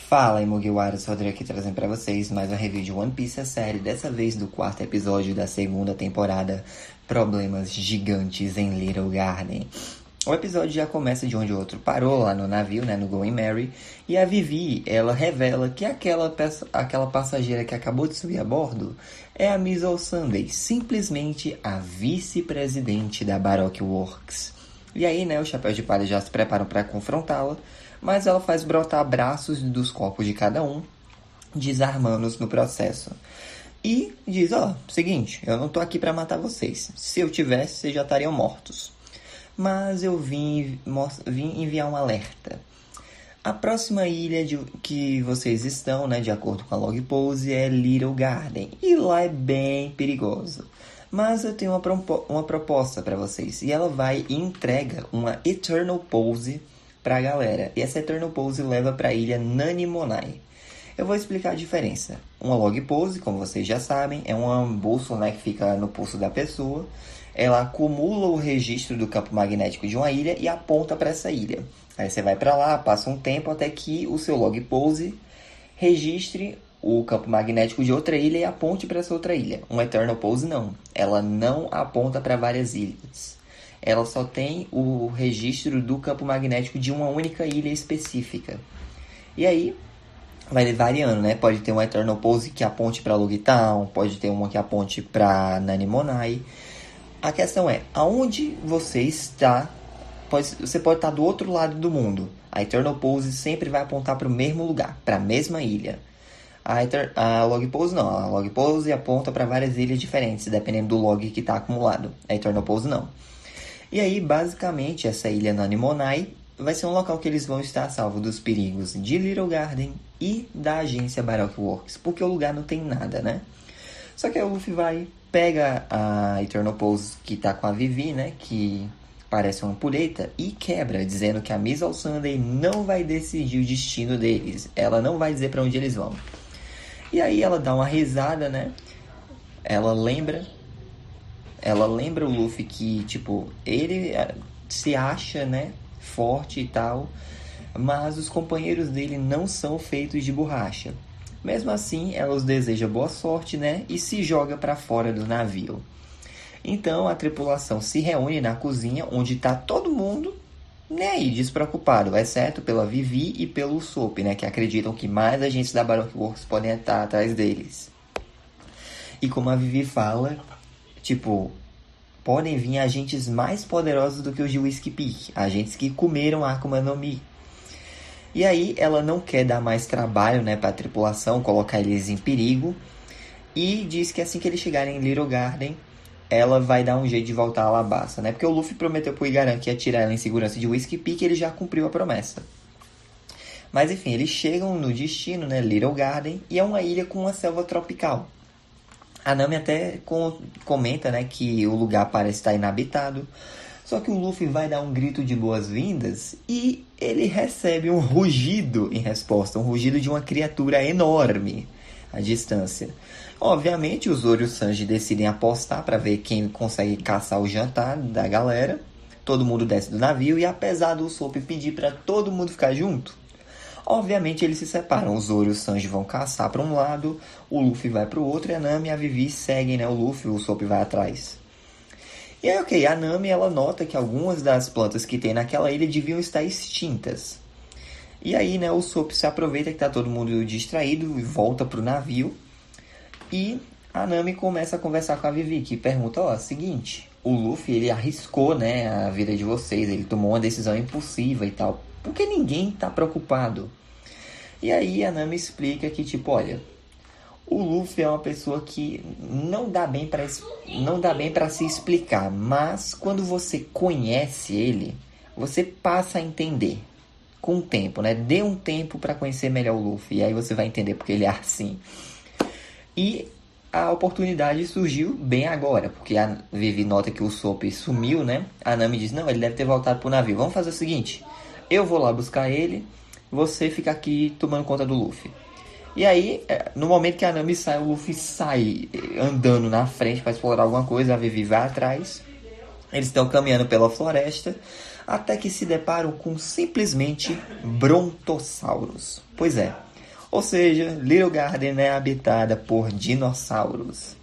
Fala, Mugiwaras, Rodrigo aqui trazendo pra vocês mais uma review de One Piece, a série, dessa vez do quarto episódio da segunda temporada, Problemas Gigantes em Little Garden. O episódio já começa de onde o outro parou, lá no navio, né, no Going Merry, e a Vivi, ela revela que aquela passageira que acabou de subir a bordo é a Miss Sunday, simplesmente a vice-presidente da Baroque Works. E aí, né, os Chapéus de Palha já se preparam para confrontá-la, mas ela faz brotar braços dos corpos de cada um, desarmando-os no processo. E diz, seguinte, eu não tô aqui para matar vocês. Se eu tivesse, vocês já estariam mortos. Mas eu vim enviar um alerta. A próxima ilha que vocês estão, né, de acordo com a log pose, é Little Garden. E lá é bem perigoso. Mas eu tenho uma proposta para vocês. E ela vai e entrega uma Eternal Pose pra galera. E essa Eternal Pose leva pra ilha Nanimonai. Eu vou explicar a diferença. Uma log pose, como vocês já sabem, é uma bússola, né, que fica no pulso da pessoa. Ela acumula o registro do campo magnético de uma ilha e aponta para essa ilha. Aí você vai para lá, passa um tempo até que o seu log pose registre o campo magnético de outra ilha e aponte para essa outra ilha. Uma Eternal Pose não. Ela não aponta para várias ilhas. Ela só tem o registro do campo magnético de uma única ilha específica. E aí vai variando, né? Pode ter uma Eternal Pose que aponte para Logtown, pode ter uma que aponte para Nanimonai. A questão é, aonde você está, você pode estar do outro lado do mundo. A Eternal Pose sempre vai apontar para o mesmo lugar, para a mesma ilha. A Log Pose não, a Log Pose aponta para várias ilhas diferentes, dependendo do log que está acumulado. A Eternal Pose não. E aí, basicamente, essa ilha Nanimonai vai ser um local que eles vão estar a salvo dos perigos de Little Garden e da agência Baroque Works, porque o lugar não tem nada, né? Só que aí o Luffy pega a Eternal Pose que tá com a Vivi, né, que parece uma ampulheta, e quebra, dizendo que a Miss Sunday não vai decidir o destino deles. Ela não vai dizer para onde eles vão. E aí ela dá uma risada, né? Ela lembra o Luffy que, tipo, ele se acha, né, forte e tal, mas os companheiros dele não são feitos de borracha. Mesmo assim, ela os deseja boa sorte, né, e se joga para fora do navio. Então, a tripulação se reúne na cozinha, onde tá todo mundo, né, aí, despreocupado, exceto pela Vivi e pelo Usopp, né, que acreditam que mais agentes da Baroque Works podem estar atrás deles. E como a Vivi fala, tipo, podem vir agentes mais poderosos do que os de Whiskey Peak, agentes que comeram a Akuma no Mi. E aí ela não quer dar mais trabalho, né, para a tripulação, colocar eles em perigo, e diz que assim que eles chegarem em Little Garden, ela vai dar um jeito de voltar a Alabasta, né? Porque o Luffy prometeu pro Igaran que ia tirar ela em segurança de Whiskey Peak e ele já cumpriu a promessa. Mas enfim, eles chegam no destino, né, Little Garden, e é uma ilha com uma selva tropical. A Nami até comenta, né, que o lugar parece estar inabitado. Só que o Luffy vai dar um grito de boas-vindas e ele recebe um rugido em resposta. Um rugido de uma criatura enorme à distância. Obviamente, os Zoro e o Sanji decidem apostar para ver quem consegue caçar o jantar da galera. Todo mundo desce do navio e apesar do Usopp pedir para todo mundo ficar junto, obviamente eles se separam. O Zoro e o Sanji vão caçar para um lado, o Luffy vai para o outro e a Nami e a Vivi seguem, né, o Luffy, o Usopp vai atrás. E aí, ok, a Nami ela nota que algumas das plantas que tem naquela ilha deviam estar extintas. E aí, né, o Usopp se aproveita que tá todo mundo distraído e volta pro navio. E a Nami começa a conversar com a Vivi, que pergunta, seguinte, o Luffy ele arriscou, né, a vida de vocês, ele tomou uma decisão impulsiva e tal. Por que ninguém tá preocupado? E aí a Nami explica que, tipo, olha, o Luffy é uma pessoa que não dá bem para se explicar, mas quando você conhece ele, você passa a entender com o tempo, né? Dê um tempo para conhecer melhor o Luffy, e aí você vai entender porque ele é assim. E a oportunidade surgiu bem agora, porque a Vivi nota que o Usopp sumiu, né? A Nami diz, não, ele deve ter voltado pro navio. Vamos fazer o seguinte, eu vou lá buscar ele, você fica aqui tomando conta do Luffy. E aí, no momento que a Nami sai, o Luffy sai andando na frente para explorar alguma coisa, a Vivi vai atrás. Eles estão caminhando pela floresta, até que se deparam com simplesmente brontossauros. Pois é, Ou seja, Little Garden é habitada por dinossauros.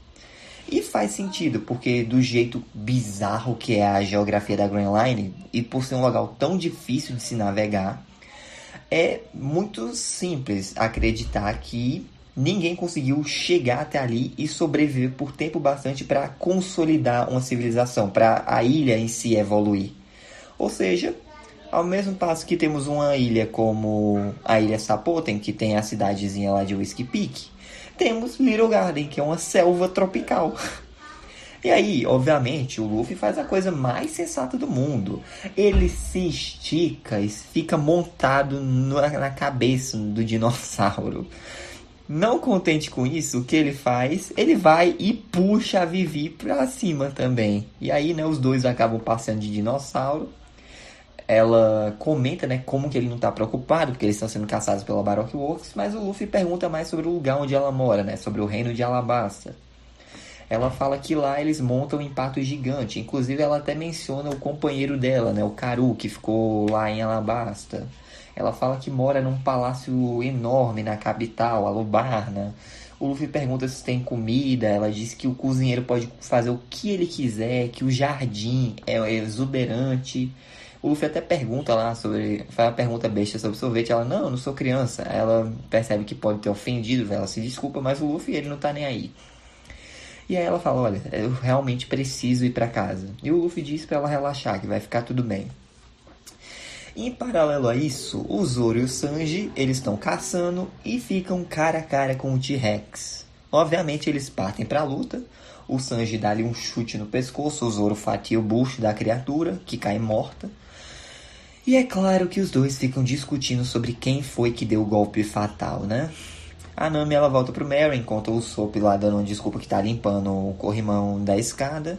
E faz sentido, porque do jeito bizarro que é a geografia da Grand Line, e por ser um local tão difícil de se navegar, é muito simples acreditar que ninguém conseguiu chegar até ali e sobreviver por tempo bastante para consolidar uma civilização, para a ilha em si evoluir. Ou seja, ao mesmo passo que temos uma ilha como a Ilha Sapoten, que tem a cidadezinha lá de Whiskey Peak, temos Little Garden, que é uma selva tropical. E aí, obviamente, o Luffy faz a coisa mais sensata do mundo. Ele se estica e fica montado na cabeça do dinossauro. Não contente com isso, o que ele faz? Ele vai e puxa a Vivi pra cima também. E aí, né, os dois acabam passeando de dinossauro. Ela comenta, né, como que ele não tá preocupado, porque eles estão sendo caçados pela Baroque Works, mas o Luffy pergunta mais sobre o lugar onde ela mora, né, sobre o reino de Alabasta. Ela fala que lá eles montam um impacto gigante. Inclusive, ela até menciona o companheiro dela, né, o Karu, que ficou lá em Alabasta. Ela fala que mora num palácio enorme na capital, Alubarna. O Luffy pergunta se tem comida. Ela diz que o cozinheiro pode fazer o que ele quiser, que o jardim é exuberante. O Luffy até pergunta lá sobre... Faz uma pergunta besta sobre sorvete. Ela, não, eu não sou criança. Ela percebe que pode ter ofendido. Ela se desculpa, mas o Luffy, ele não tá nem aí. E aí ela fala, olha, eu realmente preciso ir pra casa. E o Luffy diz pra ela relaxar, que vai ficar tudo bem. Em paralelo a isso, o Zoro e o Sanji, eles estão caçando e ficam cara a cara com o T-Rex. Obviamente eles partem pra luta. O Sanji dá-lhe um chute no pescoço, o Zoro fatia o bucho da criatura, que cai morta. E é claro que os dois ficam discutindo sobre quem foi que deu o golpe fatal, né? A Nami, ela volta pro Mary, encontra o Sop lá dando uma desculpa que tá limpando o corrimão da escada.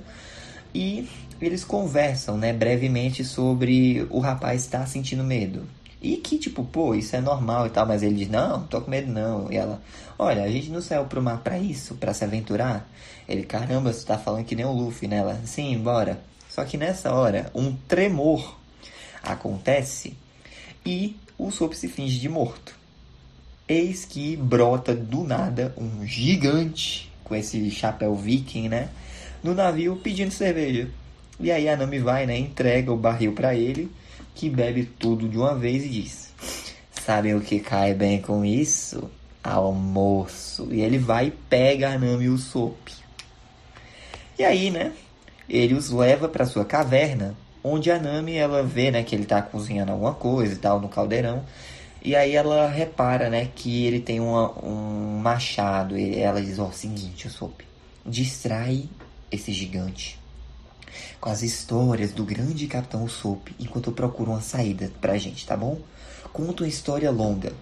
E eles conversam, né, brevemente sobre o rapaz estar sentindo medo. E que, tipo, pô, isso é normal e tal, mas ele diz, não tô com medo não. E ela, olha, a gente não saiu pro mar pra isso, pra se aventurar. Ele, caramba, você tá falando que nem o Luffy, né? Ela, sim, bora. Só que nessa hora, um tremor acontece e o Sop se finge de morto. Eis que brota do nada um gigante com esse chapéu viking, né? No navio pedindo cerveja. E aí a Nami vai, né? Entrega o barril pra ele, que bebe tudo de uma vez e diz: sabem o que cai bem com isso? Almoço. E ele vai e pega a Nami e o Sop. E aí, né? Ele os leva pra sua caverna, onde a Nami, ela vê, né, que ele tá cozinhando alguma coisa e tal no caldeirão. E aí ela repara, né, que ele tem um machado. E ela diz, ó, seguinte, Usopp, distrai esse gigante com as histórias do grande Capitão Usopp enquanto eu procuro uma saída pra gente, tá bom? Conta uma história longa.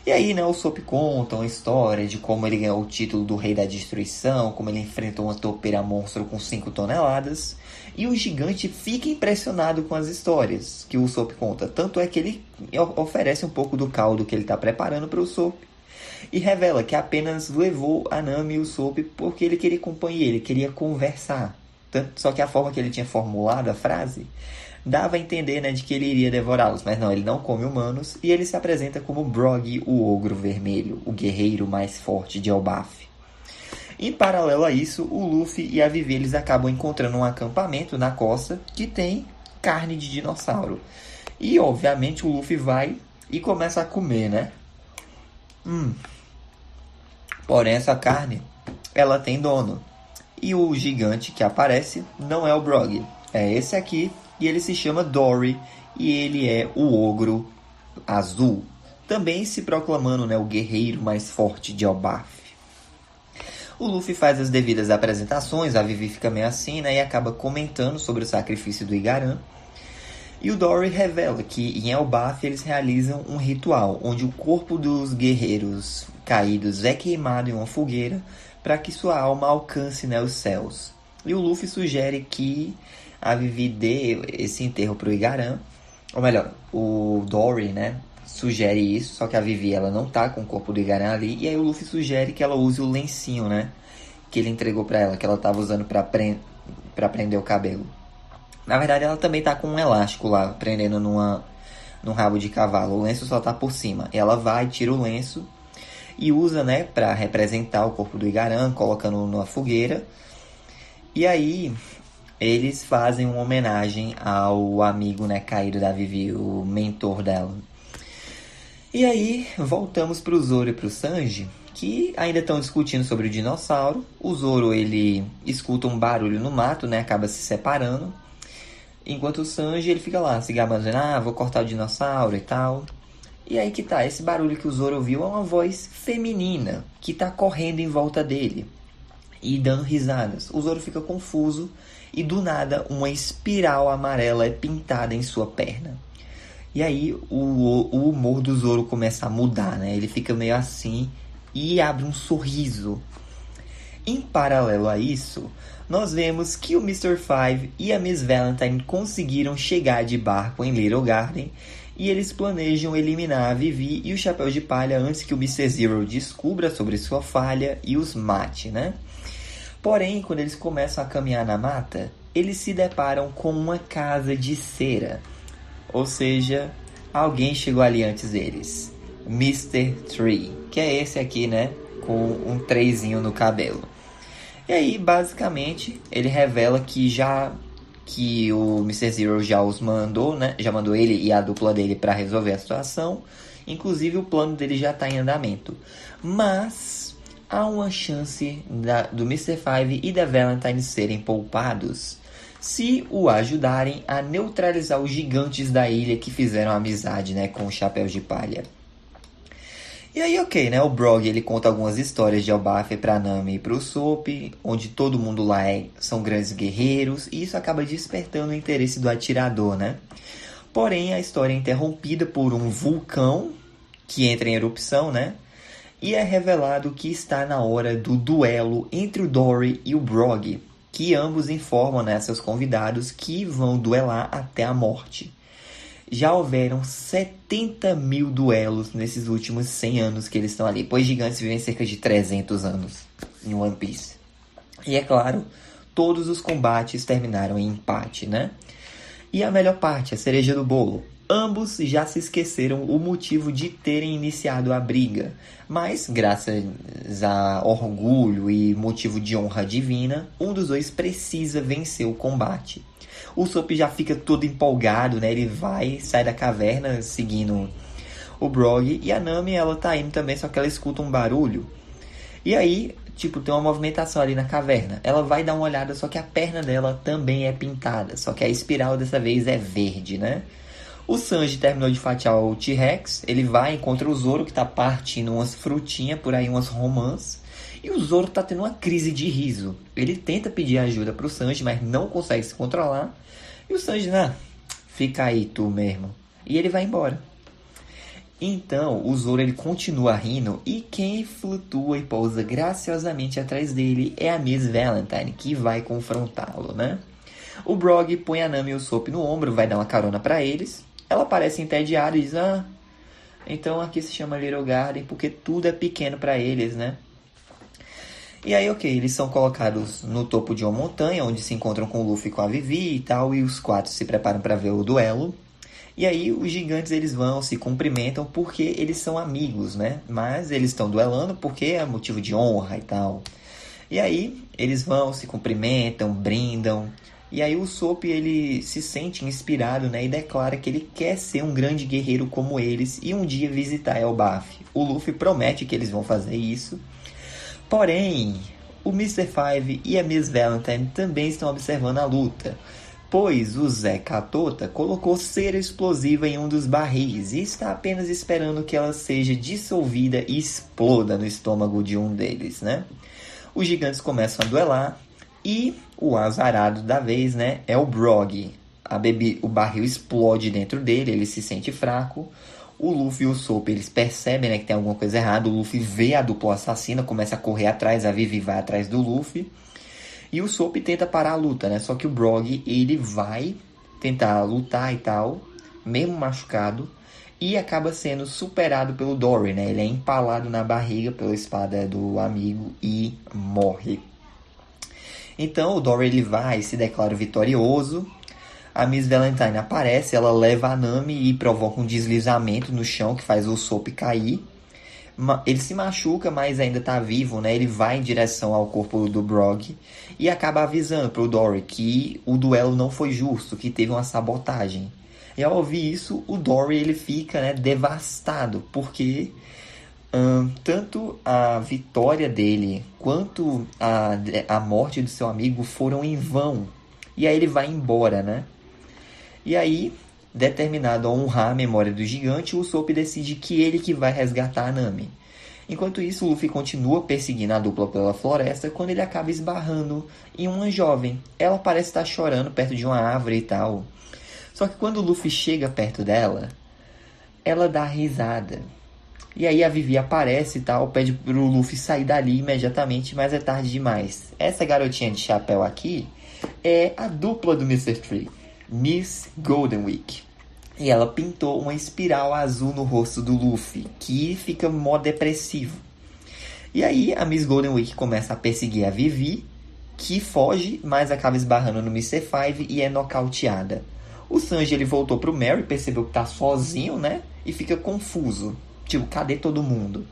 E aí, né, o Usopp conta uma história de como ele ganhou o título do Rei da Destruição, como ele enfrentou uma topeira monstro com 5 toneladas... E o gigante fica impressionado com as histórias que o Usopp conta. Tanto é que ele oferece um pouco do caldo que ele está preparando para o Usopp. E revela que apenas levou a Nami e o Usopp porque ele queria companhia, ele queria conversar. Só que a forma que ele tinha formulado a frase dava a entender, né, de que ele iria devorá-los. Mas não, ele não come humanos e ele se apresenta como Brog, o Ogro Vermelho, o guerreiro mais forte de Elbaf. Em paralelo a isso, o Luffy e a Vivi eles acabam encontrando um acampamento na costa que tem carne de dinossauro. E, obviamente, o Luffy vai e começa a comer, né? Porém, essa carne, ela tem dono. E o gigante que aparece não é o Brog. É esse aqui e ele se chama Dory e ele é o Ogro Azul. Também se proclamando, né, o guerreiro mais forte de Elbaf. O Luffy faz as devidas apresentações, a Vivi fica meio assim, né, e acaba comentando sobre o sacrifício do Igaram. E o Dory revela que em Elbaf eles realizam um ritual, onde o corpo dos guerreiros caídos é queimado em uma fogueira para que sua alma alcance, né, os céus. E o Luffy sugere que a Vivi dê esse enterro para o Igaram, ou melhor, o Dory, né, sugere isso, só que a Vivi ela não tá com o corpo do Igaram ali, e aí o Luffy sugere que ela use o lencinho, né, que ele entregou pra ela, que ela tava usando pra prender o cabelo. Na verdade ela também tá com um elástico lá, prendendo no rabo de cavalo. O lenço só tá por cima. Ela vai, tira o lenço e usa, né, para representar o corpo do Igaran, colocando numa fogueira. E aí eles fazem uma homenagem ao amigo, né, caído da Vivi, o mentor dela. E aí voltamos pro Zoro e pro Sanji, que ainda estão discutindo sobre o dinossauro. O Zoro, ele escuta um barulho no mato, né, acaba se separando. Enquanto o Sanji, ele fica lá se gabando, dizendo, vou cortar o dinossauro e tal. E aí que tá, esse barulho que o Zoro ouviu é uma voz feminina que tá correndo em volta dele e dando risadas. O Zoro fica confuso e do nada uma espiral amarela é pintada em sua perna. E aí o humor do Zoro começa a mudar, né? Ele fica meio assim e abre um sorriso. Em paralelo a isso, nós vemos que o Mr. Five e a Miss Valentine conseguiram chegar de barco em Little Garden e eles planejam eliminar a Vivi e o Chapéu de Palha antes que o Mr. Zero descubra sobre sua falha e os mate, né? Porém, quando eles começam a caminhar na mata, eles se deparam com uma casa de cera. Ou seja, alguém chegou ali antes deles. Mr. Tree, que é esse aqui, né? Com um trezinho no cabelo. E aí, basicamente, ele revela que o Mr. Zero já os mandou, né? Já mandou ele e a dupla dele para resolver a situação. Inclusive, o plano dele já está em andamento. Mas há uma chance do Mr. Five e da Valentine serem poupados se o ajudarem a neutralizar os gigantes da ilha que fizeram amizade, né, com o Chapéu de Palha. E aí, ok, né, o Brogy, ele conta algumas histórias de Elbaf pra Nami e pro Usopp, onde todo mundo lá são grandes guerreiros, e isso acaba despertando o interesse do atirador, né. Porém, a história é interrompida por um vulcão que entra em erupção, né, e é revelado que está na hora do duelo entre o Dory e o Brogy, que ambos informam, né, seus convidados que vão duelar até a morte. Já houveram 70 mil duelos nesses últimos 100 anos que eles estão ali, pois gigantes vivem cerca de 300 anos em One Piece. E é claro, todos os combates terminaram em empate, né? E a melhor parte, a cereja do bolo. Ambos já se esqueceram o motivo de terem iniciado a briga, mas graças a orgulho e motivo de honra divina, um dos dois precisa vencer o combate. O Usopp já fica todo empolgado, né? Ele sai da caverna seguindo o Brogy, e a Nami, ela tá indo também, só que ela escuta um barulho. E aí, tipo, tem uma movimentação ali na caverna. Ela vai dar uma olhada, só que a perna dela também é pintada, só que a espiral dessa vez é verde, né? O Sanji terminou de fatiar o T-Rex, ele vai e encontra o Zoro, que tá partindo umas frutinhas por aí, umas romãs. E o Zoro tá tendo uma crise de riso. Ele tenta pedir ajuda pro Sanji, mas não consegue se controlar. E o Sanji, fica aí tu mesmo. E ele vai embora. Então, o Zoro, ele continua rindo, e quem flutua e pousa graciosamente atrás dele é a Miss Valentine, que vai confrontá-lo, né? O Brogy põe a Nami e o Usopp no ombro, vai dar uma carona pra eles. Ela parece entediada e diz, então aqui se chama Little Garden porque tudo é pequeno pra eles, né? E aí, ok, eles são colocados no topo de uma montanha, onde se encontram com o Luffy e com a Vivi e tal, e os quatro se preparam para ver o duelo. E aí, os gigantes, eles vão, se cumprimentam porque eles são amigos, né? Mas eles estão duelando porque é motivo de honra e tal. E aí, eles vão, se cumprimentam, brindam. E aí, o Usopp, ele se sente inspirado, né? E declara que ele quer ser um grande guerreiro como eles e um dia visitar Elbaf. O Luffy promete que eles vão fazer isso. Porém, o Mr. Five e a Miss Valentine também estão observando a luta, pois o Zé Catota colocou cera explosiva em um dos barris e está apenas esperando que ela seja dissolvida e exploda no estômago de um deles, né? Os gigantes começam a duelar e o azarado da vez, né, é o Brogy. O barril explode dentro dele, ele se sente fraco. O Luffy e o Usopp, eles percebem, né, que tem alguma coisa errada. O Luffy vê a dupla assassina, começa a correr atrás, a Vivi vai atrás do Luffy. E o Usopp tenta parar a luta, né? Só que o Brogy, ele vai tentar lutar e tal, mesmo machucado, e acaba sendo superado pelo Dory, né? Ele é empalado na barriga pela espada do amigo e morre. Então o Dory, ele vai, se declara vitorioso, a Miss Valentine aparece, ela leva a Nami e provoca um deslizamento no chão que faz o Soap cair. Ele se machuca, mas ainda tá vivo, né? Ele vai em direção ao corpo do Brog e acaba avisando pro Dory que o duelo não foi justo, que teve uma sabotagem. E ao ouvir isso, o Dory ele fica, né, devastado, porque tanto a vitória dele quanto a morte do seu amigo foram em vão. E aí ele vai embora, né? E aí, determinado a honrar a memória do gigante, o Usopp decide que ele que vai resgatar a Nami. Enquanto isso, o Luffy continua perseguindo a dupla pela floresta quando ele acaba esbarrando em uma jovem. Ela parece estar chorando perto de uma árvore e tal. Só que quando o Luffy chega perto dela, ela dá risada. E aí a Vivi aparece e tal, pede pro Luffy sair dali imediatamente, mas é tarde demais. Essa garotinha de chapéu aqui é a dupla do Mr. Tree, Miss Golden Week. E ela pintou uma espiral azul no rosto do Luffy, que fica mó depressivo. E aí a Miss Golden Week começa a perseguir a Vivi, que foge, mas acaba esbarrando no Mr. Five e é nocauteada. O Sanji ele voltou pro Mary, percebeu que tá sozinho, né? E fica confuso. Tipo, cadê todo mundo?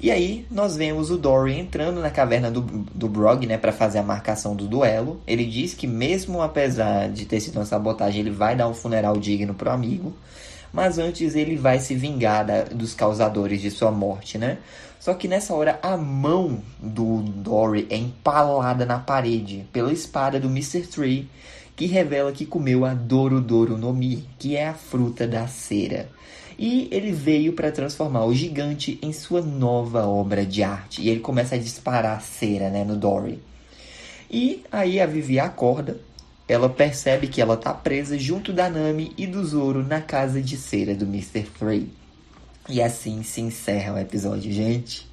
E aí, nós vemos o Dory entrando na caverna do Brog, né, para fazer a marcação do duelo. Ele diz que mesmo apesar de ter sido uma sabotagem, ele vai dar um funeral digno pro amigo. Mas antes ele vai se vingar dos causadores de sua morte, né? Só que nessa hora a mão do Dory é empalada na parede pela espada do Mr. Tree, que revela que comeu a Dorodoro no Mi, que é a fruta da cera. E ele veio para transformar o gigante em sua nova obra de arte. E ele começa a disparar cera, né, no Dory. E aí a Vivi acorda. Ela percebe que ela tá presa junto da Nami e do Zoro na casa de cera do Mr. Free. E assim se encerra o episódio, gente.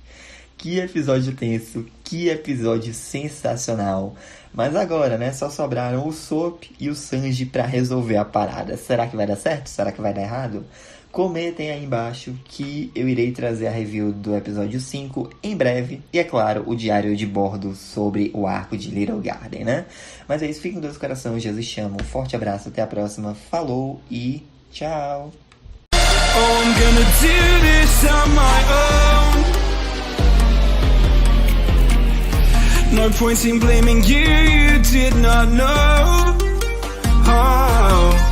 Que episódio tenso, que episódio sensacional. Mas agora, né, só sobraram o Soap e o Sanji para resolver a parada. Será que vai dar certo? Será que vai dar errado? Comentem aí embaixo que eu irei trazer a review do episódio 5 em breve. E é claro, o diário de bordo sobre o arco de Little Garden, né? Mas é isso, fiquem com Deus no coração, Jesus chama. Um forte abraço, até a próxima. Falou e tchau! Oh, I'm gonna do this on my own. No point in blaming you, you did not know. Oh.